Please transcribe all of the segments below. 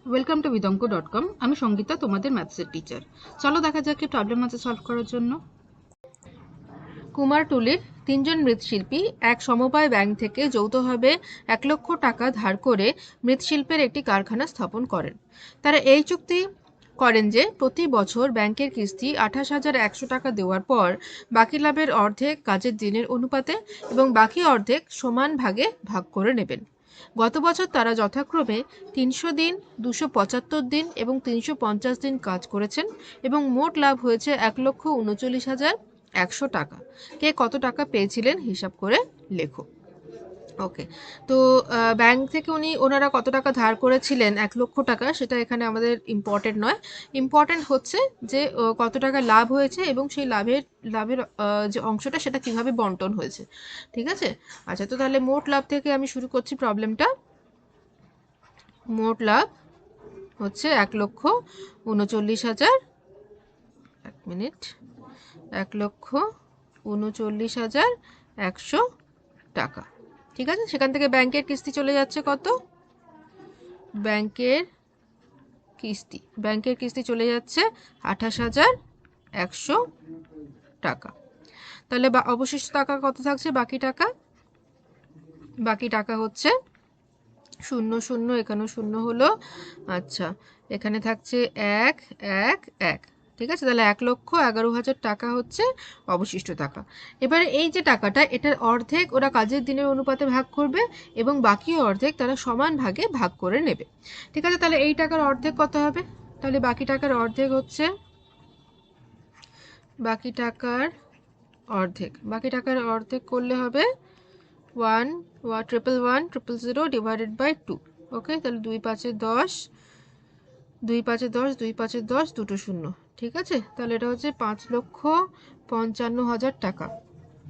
Welcome to vidonko.com। আমি সঙ্গীতা, তোমাদের ম্যাথসের teacher. চলো দেখা যাক কি প্রবলেম আছে সলভ করার জন্য। কুমারটুলির তিনজন মৃৎশিল্পী এক সমবায় ব্যাংক থেকে যৌথভাবে 1,00,000 টাকা ধার করে মৃৎশিল্পের একটি কারখানা স্থাপন করেন। তারা এই চুক্তি করেন যে প্রতি বছর ব্যাংকের কিস্তি 28,100 টাকা দেওয়ার পর বাকি লাভের অর্ধেক কাজের দিনের অনুপাতে এবং বাকি অর্ধেক সমান ভাগে ভাগ করে নেবেন। গত বছর তারা যথাক্রমে 300 দিন, 275 দিন এবং 350 দিন কাজ করেছেন এবং মোট লাভ হয়েছে 1,39,100 টাকা। কে কত টাকা পেয়েছিলেন হিসাব করে লেখো। ওকে, তো ব্যাংক থেকে ওনারা কত টাকা ধার করেছিলেন 1,00,000 টাকা, সেটা এখানে আমাদের ইম্পর্টেন্ট নয়। ইম্পর্টেন্ট হচ্ছে যে কত টাকা লাভ হয়েছে এবং সেই লাভের যে অংশটা সেটা কিভাবে বন্টন হয়েছে। ঠিক আছে, আচ্ছা, তো তাহলে মোট লাভ থেকে আমি শুরু করছি প্রবলেমটা। মোট লাভ হচ্ছে 1,39,000, 1,39,100 টাকা। ঠিক আছে, সেখান থেকে ব্যাংকের কিস্তি চলে যাচ্ছে কত? ব্যাংকের কিস্তি চলে যাচ্ছে 28,100 টাকা। তাহলে অবশিষ্ট টাকা কত থাকছে? বাকি টাকা হচ্ছে 0 0, এখানেও 0 হলো। আচ্ছা, এখানে থাকছে 1 1 1। ঠিক আছে, তাহলে 1,11,000 টাকা হচ্ছে অবশিষ্ট টাকা। এবারে এই যে টাকাটা, এটার অর্ধেক ওরা কাজের দিনের অনুপাতে ভাগ করবে এবং বাকি অর্ধেক তারা সমান ভাগে ভাগ করে নেবে। ঠিক আছে, তাহলে এই টাকার অর্ধেক কত হবে? তাহলে বাকি টাকার অর্ধেক হচ্ছে বাকি টাকার অর্ধেক করলে হবে 1,1,1,0,0 ডিভাইডেড বাই 2। ওকে, তাহলে 2 5 10, 2 5 10, 2 5 10, দুটো শূন্য। ঠিক আছে, তাহলে এটা হচ্ছে 5,55,000 টাকা।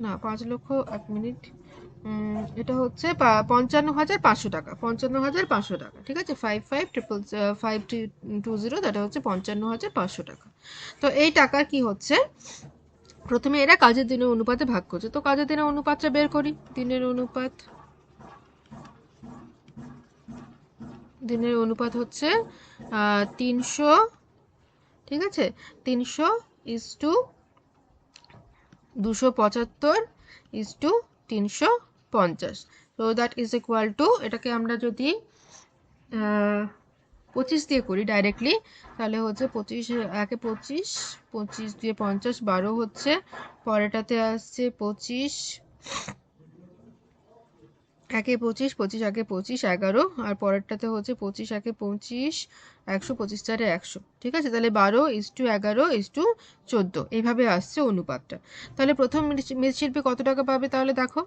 না, 5 লক্ষ, এক মিনিট, এটা হচ্ছে 55,500 টাকা। 55,500 টাকা। ঠিক আছে, 55,520, এটা হচ্ছে 55,500 টাকা। তো এই টাকার কি হচ্ছে, প্রথমে এরা কাজের দিনের অনুপাতে ভাগ করছে। তো কাজের দিনের অনুপাতটা বের করি। দিনের অনুপাত হচ্ছে 300। ঠিক আছে, 300 ইস টু 275 ইস টু 350। তো দ্যাট ইজ ইকুয়াল টু, এটাকে আমরা যদি 25 দিয়ে করি ডাইরেক্টলি, তাহলে হচ্ছে 25 একে 25, 25 দিয়ে 50, 12 হচ্ছে। পরেরটাতে আসছে 25 একে 25, 25 একে 25, 11। আর পরেরটাতে হচ্ছে 25 একে 25, 100, 25 4 100। ঠিক আছে, তাহলে 12:11:14 এইভাবে আসছে অনুপাতটা। তাহলে প্রথম মৃৎশিল্পী কত টাকা পাবে? তাহলে দেখো,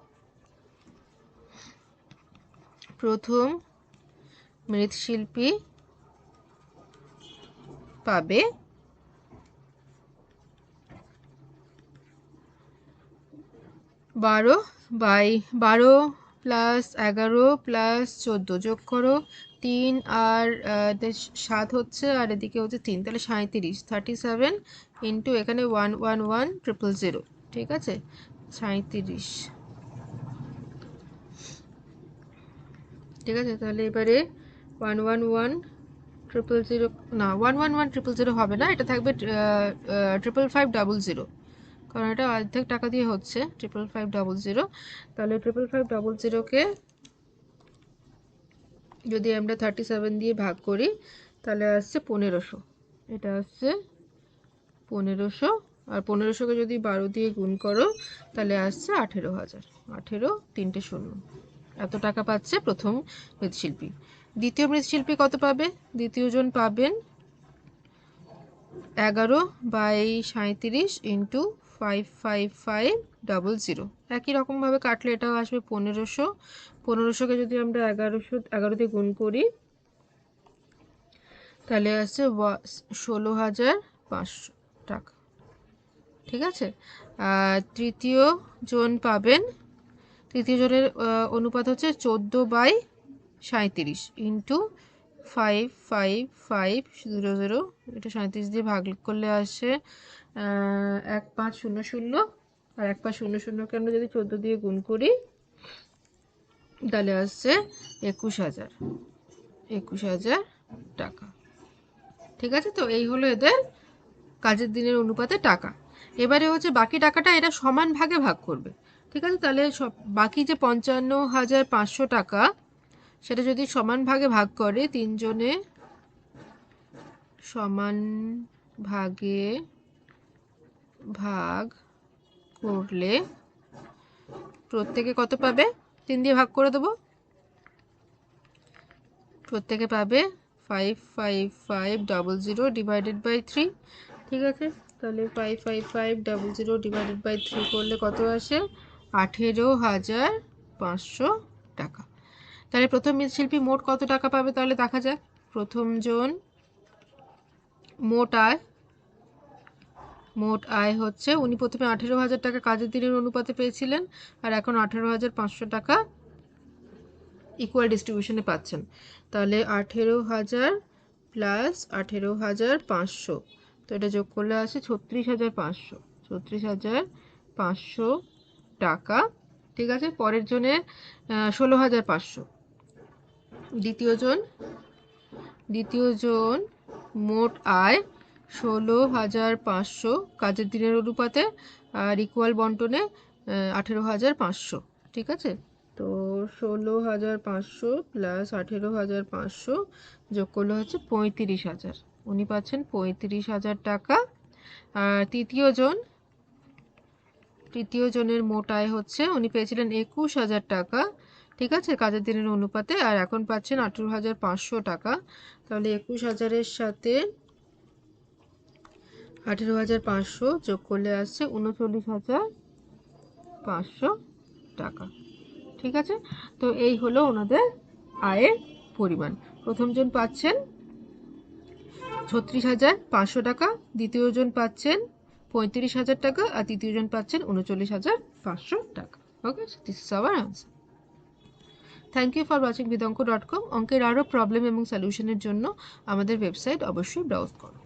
প্রথম মৃৎশিল্পী পাবে 12/12 প্লাস 11 প্লাস 14, যোগ করো 3 আর 7 হচ্ছে, আর এদিকে হচ্ছে 3, তাহলে 37 ইন্টু এখানে 1,11,1,000। ঠিক আছে, 37। ঠিক আছে, তাহলে এবারে 1,11,000 না, 1,11,000 হবে না, এটা থাকবে 5,500, কারণ এটা অর্ধেক টাকা দিয়ে হচ্ছে 5,500। তাহলে 5,500কে যদি আমরা 37 দিয়ে ভাগ করি তাহলে আসছে 1,500। এটা আসছে 1,500, আর 1,500কে যদি 12 দিয়ে গুণ করো তাহলে আসছে 18,000। 18, 3টে শূন্য, এত টাকা পাচ্ছে প্রথম মৃৎশিল্পী। দ্বিতীয় মৃৎশিল্পী কত পাবে? দ্বিতীয় জন পাবেন 11/37 ইন্টু 5,5,500। একই রকমভাবে কাটলে এটাও আসবে 1,500। 1,500কে যদি আমরা 11 দিয়ে গুণ করি তাহলে আসছে 16,500 টাকা। ঠিক আছে, আর তৃতীয় জনের অনুপাত হচ্ছে 14/37 ইন্টু 5,5,500। এটা 37 দিয়ে ভাগ করলে আসে 1,500, আর 1,500কে আমরা যদি 14 দিয়ে গুণ করি তাহলে আসছে 21,000। টাকা। ঠিক আছে, তো এই হলো এদের কাজের দিনের অনুপাতে টাকা। এবারে হচ্ছে বাকি টাকাটা এরা সমান ভাগে ভাগ করবে। ঠিক আছে, তাহলে সব বাকি যে 55,500 টাকা সেটা যদি সমান ভাগে ভাগ করে, তিনজনে সমান ভাগে ভাগ করলে প্রত্যেকে কত পাবে? 3 দিয়ে ভাগ করে দেবো, প্রত্যেকে পাবে 55500 ডিভাইডেড বাই 3। ঠিক আছে, তাহলে 55500 ডিভাইডেড বাই 3 করলে কত আসে? 18,500 টাকা। তাহলে প্রথম মৃৎশিল্পী মোট কত টাকা পাবে তাহলে দেখা যাক। প্রথম জন মোট আয় হচ্ছে, উনি প্রথমে 18,000 টাকা কাজের দিনের অনুপাতে পেয়েছিলেন, আর এখন 18,500 টাকা ইকুয়াল ডিস্ট্রিবিউশনে পাচ্ছেন। তাহলে 18,000 প্লাস 18,500, তো এটা যোগ করলে আসে 36,500, 36,500 টাকা। ঠিক আছে, পরের জনে 16,500। দ্বিতীয় জন মোট আয় 16,500 কাজের দিনের অনুপাতে, আর ইকুয়াল বন্টনে 18,500। ঠিক আছে, তো 16,500 প্লাস 18,500 যোগ করলে হচ্ছে 35,000, উনি পাচ্ছেন 35,000 টাকা। আর তৃতীয় জনের মোট আয় হচ্ছে, উনি পেয়েছিলেন 21,000 টাকা, ঠিক আছে, কাজের দিনের অনুপাতে, আর এখন পাচ্ছেন 18,500 টাকা। তাহলে 21,000-এর সাথে 18,500 যোগ করলে আসছে 39,500 টাকা। ঠিক আছে, তো এই হলো ওনাদের আয়ের পরিমাণ। প্রথমজন পাচ্ছেন 36,500 টাকা, দ্বিতীয়জন পাচ্ছেন 35,000 টাকা, আর তৃতীয়জন পাচ্ছেন 39,500 টাকা। Okay, this is our answer. Thank you for watching Vidonko.com। অঙ্কের আরও প্রবলেম এবং সলিউশনের জন্য আমাদের ওয়েবসাইট অবশ্যই ব্রাউজ করুন।